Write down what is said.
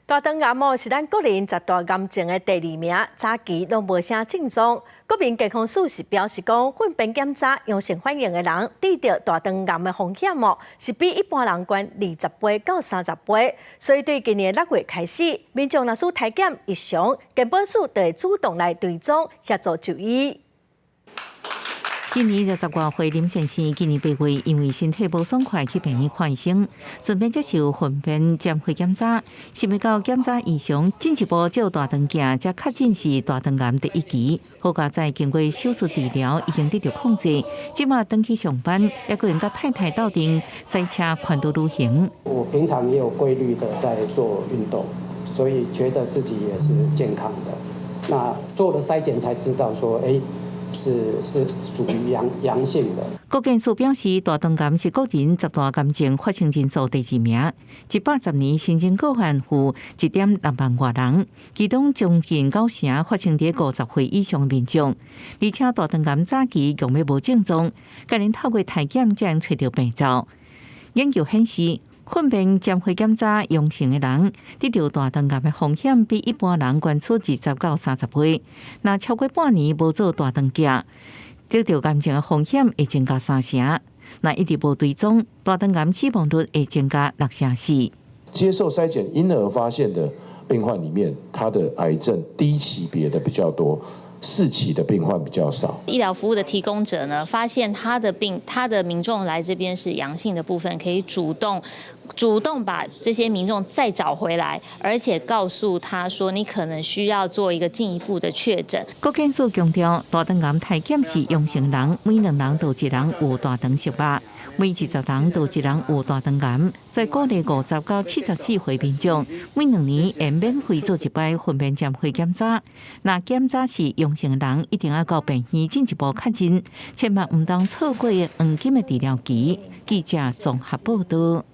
大肠癌是咱国人十大癌症的第2名，早期拢无啥症状。国民健康署是表示讲，粪便检查阳性反应的人，得到大肠癌的风险是比一般人高20倍到30倍。所以对今年6月开始，民众若是体检异常，健保署就会主动来追踪协助就医。今年60外岁林先生，今年8月因为身体无爽快去病院看医生，顺便接受粪便检血检查，想要到检查异常，进一步照大肠镜，才确诊是大肠癌第1期。好在经过手术治疗，已经得到控制，即马回去上班，也个人甲太太斗阵，赛车环岛旅行。我平常也有规律的在做运动，所以觉得自己也是健康的。那做了筛检才知道说，是属于阳性的。国健署表示，大肠癌是国人10大癌症发生人数第2名，110年新增个案有1.6万多人，其中将近90%发生在50岁以上的民众。而且大肠癌早期容易无症状，个人透过体检才能找到病灶。研究显示，粪便检血检查阳性的人，得到大肠癌的风险比一般人高出20到30倍。若超过半年无做大肠镜，得到癌症的风险会增加3成。若一直无追踪，大肠癌死亡率会增加6成4。接受筛检因而发现的病患里面，他的癌症低级别的比较多。4期的病患比较少。医疗服务的提供者呢，发现他的民众来这边是阳性的部分，可以主动把这些民众再找回来，而且告诉他说，你可能需要做一个进一步的确诊。国健署强调，大肠癌体检是阳性人，每2人就1人有大肠息肉，每20人就1人有大肠癌。所以鼓励50到74岁民众每2年会免费做1摆粪便检血检查。若检查是阳性人，一定要到病院进一步确诊，千万唔当错过黄金的治疗期。记者综合报道。